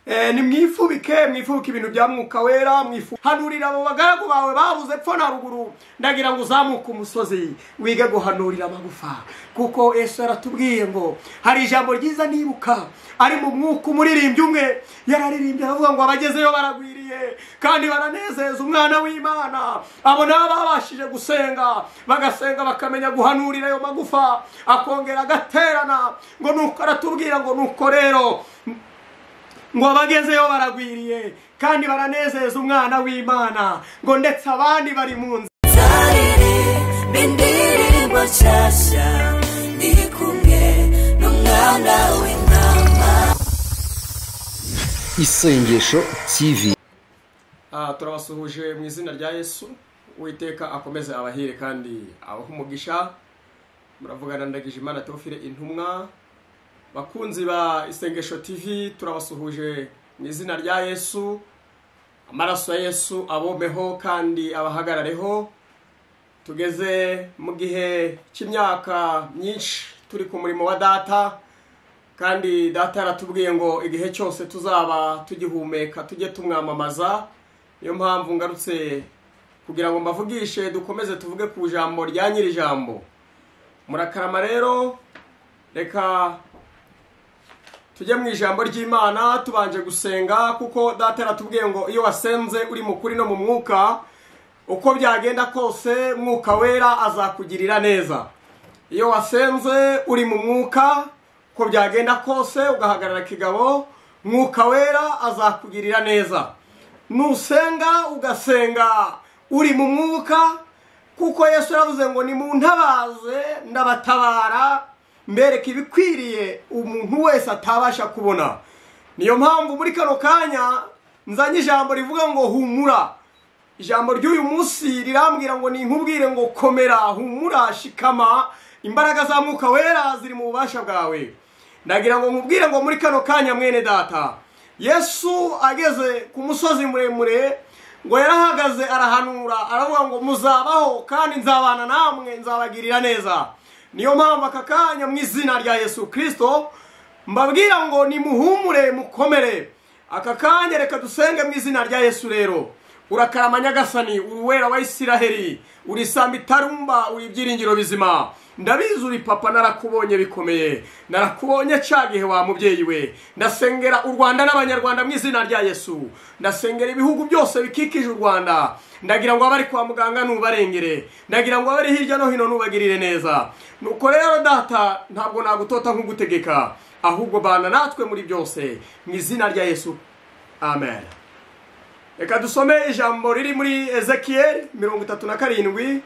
ni mwifubike ibintu bya mwuka wera hanurira abo bagaragu bawe babuze pfo na ruguru ndagira ngo uzamuke umusozi wige guhanurira amagufa kuko Yesu aratubwiye ngo hari ijambo ryiza nibuka ari mu mwuka umuririmbyi umwe yararirimbye avuga ngo abagezeyo baragwiriye kandi baranezeza umwana w'Imana abo nababashije gusenga bagasenga bakamenya guhanurira ayo magufa akongera agaterana ngo nuko aratubwira ngo nuko rero ngo abagezeyo baragwiriye kandi baranezeza umwana w'Imana ngo ndetse abandi bari mu nzira bindirimbo cyashya ndi kumwe n'umwana w'Intama. Isengesho TV. Turabasuhuje mu izina rya Yesu. Uwiteka akomeze abahire kandi abaho umugisha. Muravugana ndagije Imana Theophile intumwa. Bakunzi ba Isengesho TV turabasuhuje mu izina rya Yesu. Amaraso ya Yesu abomeho kandi abahagarareho. Tugeze mu gihe cy'imyaka myinshi turi ku murimo wa data kandi data yaratubwiye ngo igihe cyose tuzaba tugihumeka tujye tumwamamaza. Niyo mpamvu ngarutse kugira ngo mbavugishe dukomeze tuvuge ku jambo rya nyiri jambo. Murakarama rero reka tujye mu ijambo ry'Imana tubanje gusenga kuko data yaratubwiye ngo iyo wasenze uri mu kuri no mu mwuka uko byagenda kose mwuka wera azakugirira neza. Iyo wasenze uri mu mwuka uko byagenda kose ugahagarara kigabo mwuka wera azakugirira neza. Nusenga ugasenga uri mu mwuka kuko Yesu yaravuze ngo ni mu ntabaze ndabatabara mbereka ibikwiriye umuntu wese atabasha kubona. Niyo mpamvu muri kano kanya nzanye ijambo rivuga ngo humura. Ijambo ry'uyu munsi rirambwira ngo ni nkubwire ngo komera humura shikama imbaraga za mwuka wera ziri mu bubasha bwawe. Ndagira ngo nkubwire ngo muri kano kanya mwene data Yesu ageze ku musozi muremure ngo yarahagaze arahanura aravuga ngo muzabaho kandi nzabana namwe nzabagirira neza. Niyo mpamvu aka kanya mu izina rya Yesu Kristo mbabwira ngo ni muhumure mukomere. Aka kanya reka dusenge mu izina rya Yesu rero. Urakarama Nyagasani uruwera wa Isiraheli uri samba itarumba uri ibyiringiro bizima. Ndabizi uri papa narakubonye bikomeye narakubonye cagihe wa mubyeyi we. Ndasengera u Rwanda n'abanyarwanda mu izina rya Yesu. Ndasengera ibihugu byose bikikije u Rwanda. Ndagira ngo abari kwa muganga nubarengere. Ndagira ngo abari hirya no hino nubagirire neza. Nuko rero data ntabwo nagutota nk'ugutegeka ahubwo bana natwe muri byose mu izina rya Yesu. Amen. Reka dusome ijambo riri muri Ezekiel 37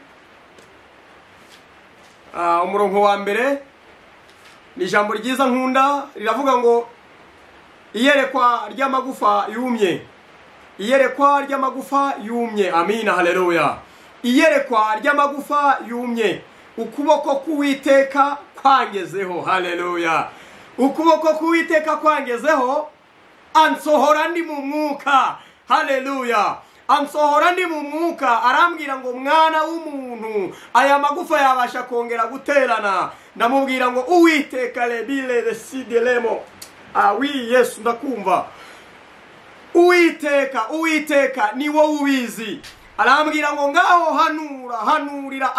umurongo wa mbere. Ni ijambo ryiza nkunda riravuga ngo iyerekwa ry'amagufa yumye. Iyerekwa ry'amagufa yumye. Amina haleluya. Iyerekwa ry'amagufa yumye. Ukuboko k'Uwiteka kwangezeho. Haleluya. Ukuboko k'Uwiteka kwangezeho ansohora ndi mu mwuka. Haleluya. Ansohora ndi mu mwuka arambwira ngo mwana w'umuntu aya magufa yabasha kongera guterana. Ndamubwira ngo Uwiteka lebile desidelemo. Oui Yesu ndakumva. Uwiteka ni wowe ubizi. Arambwira ngo ngaho hanurira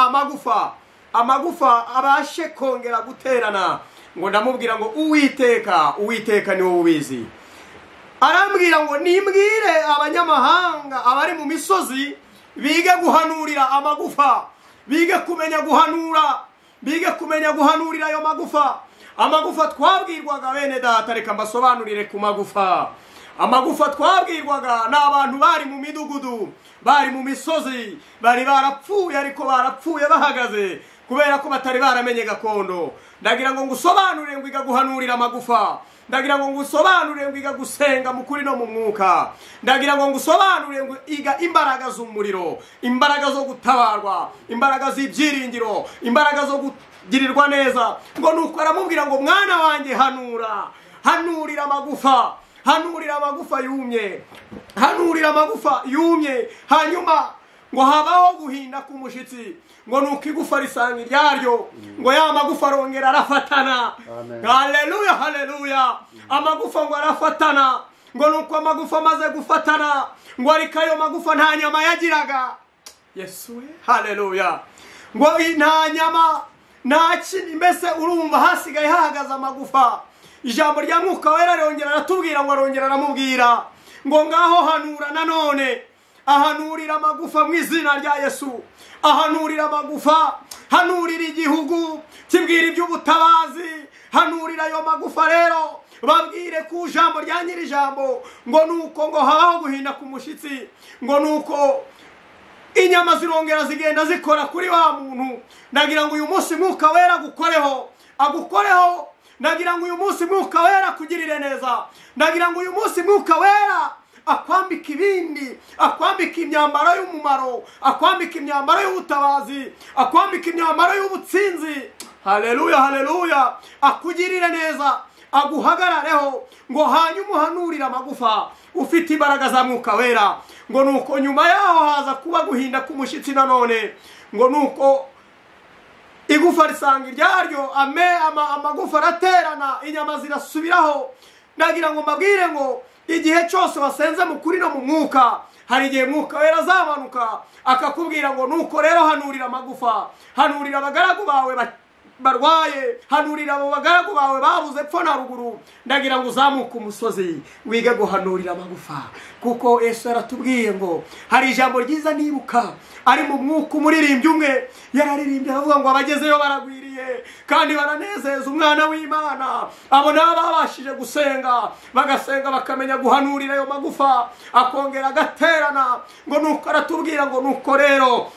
amagufa abashe kongera guterana. Ngo ndamubwira ngo Uwiteka ni wowe ubizi. Arambwira ngo nimbwire abanyamahanga abari mu misozi bige guhanurira amagufa, bige kumenya guhanurira ayo magufa. Amagufa twabwirwaga bene data reka mbasobanurire ku magufa. Amagufa twabwirwaga n'abantu bari mu midugudu, bari mu misozi, bari barapfuye ariko barapfuye bahagaze kubera ko batari baramenye gakondo. Ndagira ngo ngusobanurire ngo iga guhanurira amagufa. Ndagira ngo ngusobanurire ngo iga gusenga mu kuri no mu mwuka. Ndagira ngo ngusobanurire ngo iga imbaraga z'umuriro, imbaraga zo gutabarwa, imbaraga z'ibyiringiro, imbaraga zo kugirirwa neza. Ngo nuko aramubwira ngo mwana wanjye hanurira amagufa yumye. Hanurira amagufa yumye. Hanyuma ngo habaho guhinda k'umushitsi. Ngo nuko igufa risanga iryaryo. Ngo ya magufa arongera arafatana. Haleluya haleluya. Amagufa ngo arafatana. ngo nuko amagufa amaze gufatana ngo ariko ayo magufa nta nyama yagiraga. Yesu we, haleluya. Ngo nta nyama nta kintu, mbese urumva hasigaye hahagaze amagufa. Ijambo rya Mwuka Wera arongera aratubwira ngo arongera aramubwira ngo ngaho hanura nanone, ahanurira amagufa mu izina rya Yesu, ahanurira amagufa, hanurira igihugu, kibwira iby'ubutabazi, hanurira ayo magufa rero, babwire ku jambo rya nyiri jambo ngo nuko ngo habaho guhinda ku mushitsi, ngo nuko inyama zirongera zigenda zikora kuri wa muntu. Ndagira ngo uyu munsi Mwuka Wera agukoreho, ndagira ngo uyu munsi Mwuka Wera kugirire neza, ndagira ngo uyu munsi Mwuka Wera akwambika ibindi, akwambika imyambaro y'umumaro, akwambika imyambaro y'ubutabazi, akwambika imyambaro y'ubutsinzi. Haleluya, haleluya. Akugirire neza, aguhagarareho, ngo hanyuma uhanurire amagufa ufite imbaraga za Mwuka Wera. Ngo nuko nyuma yaho haza kuba guhinda k'umushitsi nanone, ngo nuko igufa risanga iryaryo, amagufa araterana, inyama zirasubiraho. Ndagira ngo mbabwire ngo igihe cyose wasenze mu kuri no mu mwuka, hari igihe Mwuka Wera azamanuka akakubwira ngo nuko rero hanurira amagufa, hanurira abagaragu bawe barwaye, hanurira abo bagaragu bawe babuze epfo na ruguru. Ndagira ngo uzamuke umusozi wige guhanurira amagufa, kuko Yesu yaratubwiye ngo hari ijambo ryiza nibuka ari mu mwuka umuririmbyi umwe yararirimbye avuga ngo abagezeyo baragwiriye kandi baranezeza umwana w'Imana. Abo nabo babashije gusenga, bagasenga bakamenya guhanurira ayo magufa, akongera agaterana. Ngo nuko aratubwira ngo nuko rero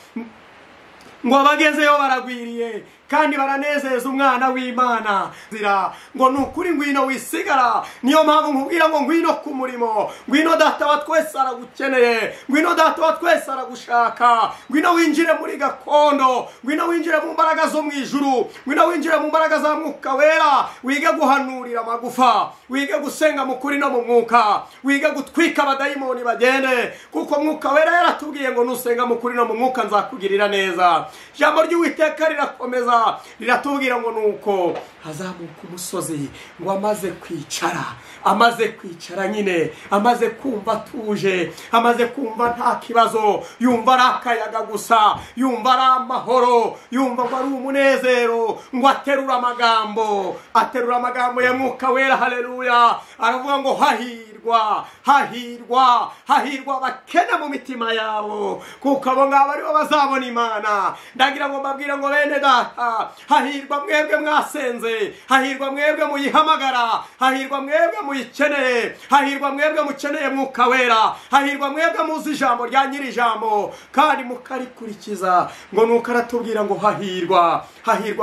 ngo abagezeyo baragwiriye kandi baranezeza umwana w'Imana. Ngo nukuri ngwino wisigara. Niyo mpamvu nkubwira ngo ngwino ku murimo, ngwino data wa twese aragukeneye, ngwino data wa twese aragushaka, ngwino winjire muri gakondo, ngwino winjire mu mbaraga zo mu ijuru, ngwino winjire mu mbaraga za Mwuka Wera, wige guhanurira amagufa, wige gusenga mu kuri no mu mwuka, wige gutwika abadayimoni bagende, kuko Mwuka Wera yaratubwiye ngo nusenga mu kuri no mu mwuka nzakugirira neza. Ijambo ry'Uwiteka rirakomeza riratubwira ngo nuko hazamuka umusozi, ngo amaze kwicara nyine, amaze kumva atuje, amaze kumva nta kibazo, yumva ari akayaga gusa, yumva ari amahoro, yumva ngo ari umunezero, ngo aterura amagambo ya Mwuka Wera. Haleluya. Aravuga ngo hahirwa abakene mu mitima yabo, kuko abo ngabo aribo bazabona Imana. Ndagira ngo mbabwire ngo bene data, hahirwa mwebwe mwasenze, hahirwa mwebwe muyihamagara, hahirwa mwebwe muyikeneye, hahirwa mwebwe mukeneye Mwuka Wera, hahirwa mwebwe muzi ijambo rya nyiri ijambo kandi mukarikurikiza. Ngo nuko aratubwira ngo hahirwa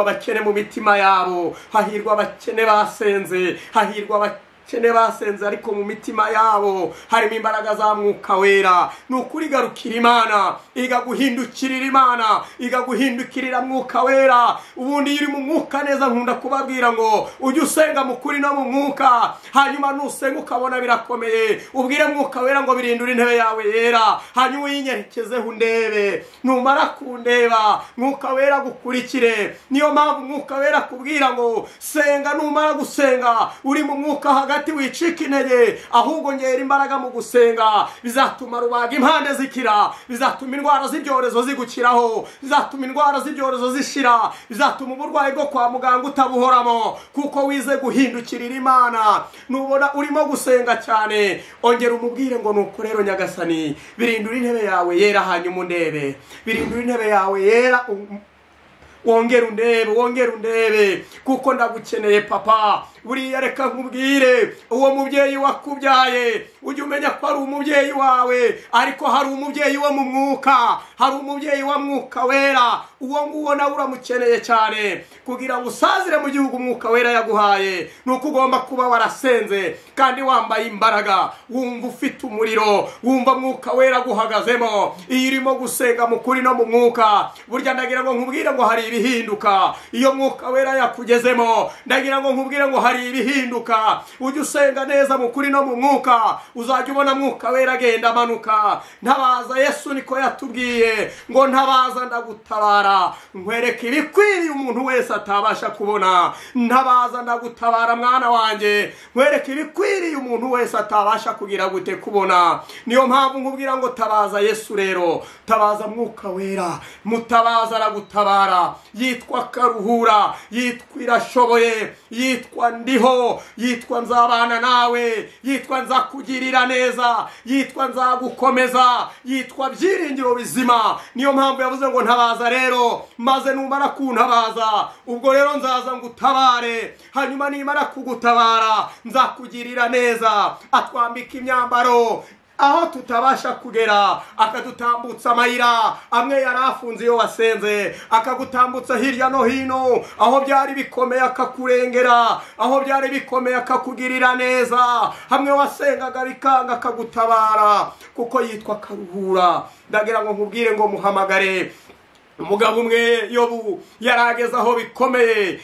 abakene mu mitima yabo, hahirwa abakene basenze, hahirwa abakene basenze ariko mu mitima yabo harimo imbaraga za Mwuka Wera. Nukuri garukira Imana, igaguhindukirira Imana, igaguhindukirira Mwuka Wera. Ubundi iri mu mwuka neza, nkunda kubabwira ngo ujye usenga mu kuri no mu mwuka, hanyuma nusenga ukabona birakomeye, ubwire Mwuka Wera ngo birindure intebe yawe yera, hanyuma uyinyerekezeho undebe. Numara kundeba Mwuka Wera gukurikire. Niyo mpamvu Mwuka Wera kubwira ngo senga, numara gusenga uri mu mwuka hagati wicika intege, ahubwo ngera imbaraga mu gusenga. Bizatuma rubaga impande zikira, bizatuma indwara z'ibyorezo zigukiraho, bizatuma indwara z'ibyorezo zishira, bizatuma uburwayi bwo kwa muganga utabuhoramo, kuko wize guhindukirira Imana. Nubona urimo gusenga cyane, ongera umubwire ngo nuko rero Nyagasani, birindura intebe yawe yera, hanyuma undebe. Birindura intebe yawe yera, wongera undebe, kuko ndagukeneye papa. Buriya reka nkubwire, uwo mubyeyi wakubyaye ujye umenya ko ari umubyeyi wawe, ariko hari umubyeyi wo mu mwuka, hari umubyeyi wa Mwuka Wera. Uwo nguwo nawe uramukeneye cyane kugira ngo usazire mu gihugu Mwuka Wera yaguhaye. Nuko ugomba kuba warasenze kandi wambaye imbaraga, wumva ufite umuriro, wumva Mwuka Wera guhagazemo. Iyo urimo gusenga mu kuri no mu mwuka, burya ndagira ngo nkubwire ngo hari ibihinduka iyo Mwuka Wera yakugezemo. Ndagira ngo nkubwire ngo hari hari ibihinduka. Ujye usenga neza mu kuri no mu mwuka, uzajya ubona Mwuka Wera agenda amanuka. Ntabaza, Yesu niko yatubwiye ngo ntabaza ndagutabara, nkwereke ibikwiriye umuntu wese atabasha kubona. Ntabaza ndagutabara mwana wanjye, nkwereke ibikwiriye umuntu wese atabasha kugira gute kubona. Niyo mpamvu nkubwira ngo tabaza Yesu rero, tabaza Mwuka Wera. Mutabaza aragutabara. Yitwa Karuhura, yitwa Irashoboye, yitwa Ndiho, yitwa Nzabana nawe, yitwa Nzakugirira neza, yitwa Nzagukomeza, yitwa Byiringiro Bizima. Niyo mpamvu yavuze ngo ntabaza rero, maze numara kuntabaza ubwo rero nzaza ngutabare. Hanyuma nimara kugutabara nzakugirira neza, atwambika imyambaro aho tutabasha kugera, akadutambutsa amayira amwe yarafunze iyo wasenze, akagutambutsa hirya no hino. Aho byari bikomeye akakurengera, aho byari bikomeye akakugirira neza, hamwe wasengaga bikanga akagutabara, kuko yitwa Karuhura. Ndagira ngo nkubwire ngo muhamagare. Umugabo umwe Yobu yarageze aho bikomeye,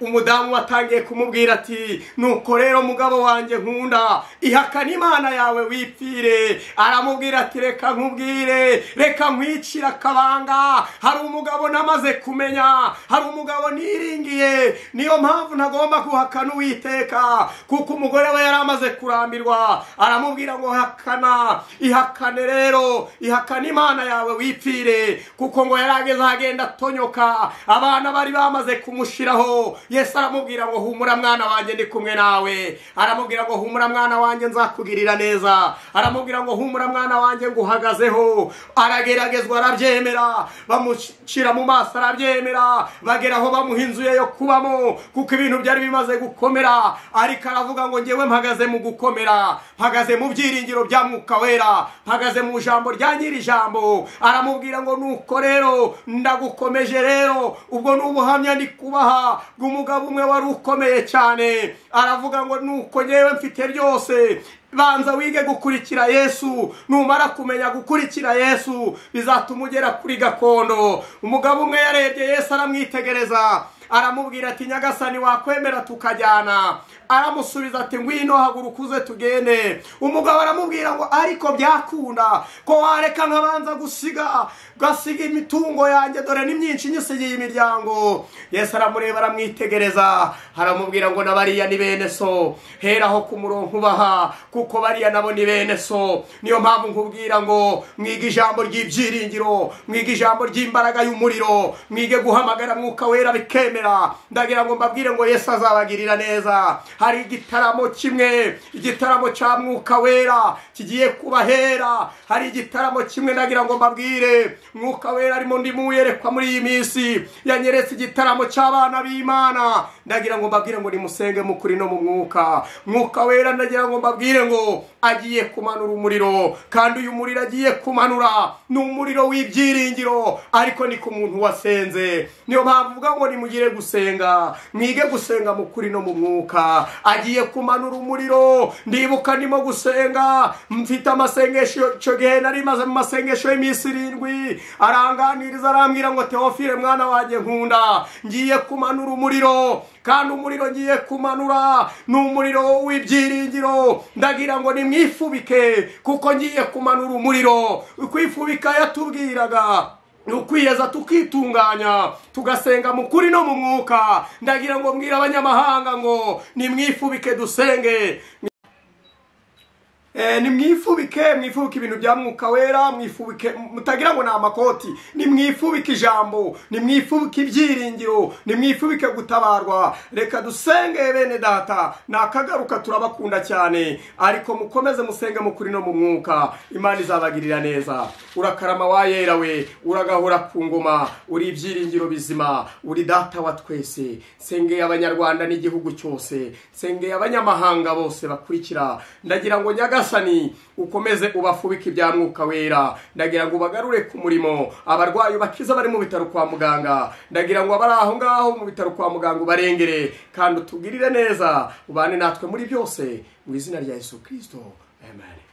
umudamu watangiye kumubwira ati nuko rero mugabo wanjye nkunda, ihakana Imana yawe wipfire. Aramubwira ati reka nkubwire, reka nkwicira akabanga. Hari umugabo namaze kumenya, hari umugabo niringiye. Niyo mpamvu ntagomba guhakana Uwiteka, kuko umugore we yaramaze kurambirwa. Aramubwira ngo hakana, ihakane rero, ihakana Imana yawe wipfire, kuko ngo yarageze agenda tonyoka, abana bari bamaze kumushiraho. Yesu aramubwira ngo humura mwana wanjye ndi kumwe nawe. Aramubwira ngo humura mwana wanjye nzakugirira neza. Aramubwira ngo humura mwana wanjye nguhagazeho. Arageragezwa arabyemera, bamushira mu maso arabyemera, bageraho bamuha inzu ye yo kubamo, kuko ibintu byari bimaze gukomera. Ariko aravuga ngo ngewe mpagaze mu gukomera, mpagaze mu byiringiro bya Mwuka Wera, mpagaze mu jambo rya nyiri jambo. Aramubwira ngo nuko rero ndagukomeje rero. Ubwo n'ubuhamya ndi kubaha bw'umugabo umwe wari ukomeye cyane. Aravuga ngo nuko nyewe mfite byose, banza wige gukurikira Yesu. Numara kumenya gukurikira Yesu bizatuma ugera kuri gakondo. Umugabo umwe yarebye Yesu aramwitegereza, aramubwira ati Nyagasani wakwemera tukajyana? Aramusubiza ati ngwino haguruka uze tugende. Umugabo aramubwira ngo ariko byakunda ko wareka nkabanza gasiga imitungo yanjye, dore ni myinshi nyisigiye imiryango. Yesu aramureba aramwitegereza, aramubwira ngo nabariya ni bene so, heraho ku murongo ubaha, kuko bariya nabo ni bene so. Niyo mpamvu nkubwira ngo mwige ijambo ry'ibyiringiro, mwige ijambo ry'imbaraga y'umuriro, mwige guhamagara Mwuka Wera bikemera. Ndagira ngo mbabwire ngo Yesu azabagirira neza. Hari igitaramo kimwe, igitaramo cya Mwuka Wera kigiye kubahera. Hari igitaramo kimwe ndagira ngo mbabwire, Mwuka Wera arimo ndimuyerekwa muri iyi minsi. Yanyeretse igitaramo cy'abana b'Imana. Ndagira ngo mbabwire ngo nimusenge mu kuri no mu mwuka. Mwuka Wera ndagira ngo mbabwire ngo agiye kumanura umuriro, kandi uyu muriro agiye kumanura ni umuriro w'ibyiringiro, ariko ni ku muntu wasenze. Niyo mpamvu uvuga ngo nimugire gusenga, mwige gusenga mu kuri no mu mwuka. Agiye kumanura umuriro. Ndibuka ndimo gusenga, mfite amasengesho, cyo gihe nari maze mu masengesho y'iminsi 7, aranganiriza arambwira ngo Theophile mwana wanjye nkunda, ngiye kumanura umuriro, kandi umuriro ngiye kumanura ni umuriro w'ibyiringiro. Ndagira ngo nimwifubike, kuko ngiye kumanura umuriro. Kwifubika yatubwiraga ukwiyeza tukitunganya, tugasenga mu kuri no mu mwuka. Ndagira ngo mbwira abanyamahanga ngo nimwifubike dusenge. Nimwifubike, mwifubike ibintu bya Mwuka Wera, mwifubike mutagira ngo na amakoti. Nimwifubike ijambo, nimwifubike ibyiringiro, nimwifubike gutabarwa. Reka dusenge bene data, nakagaruka turabakunda cyane, ariko mukomeze musenge mu kuri no mu mwuka. Imana izabagirira neza. Urakarama wa yera we, uragahora ku ngoma, uri ibyiringiro bizima, uri data wa twese. Senge abanyarwanda n'igihugu cyose, senge abanyamahanga bose bakurikira. Ndagira ngo Nyagasani ukomeze ubafubike ibya Mwuka Wera. Ndagira ngo bagarure ku murimo abarwayi bakiza bari mu bitaro kwa muganga. Ndagira ngo abari aho ngaho mu bitaro kwa muganga ubarengere, kandi utugirire neza, ubane natwe muri byose, mu izina rya Yesu Kristo. Amen.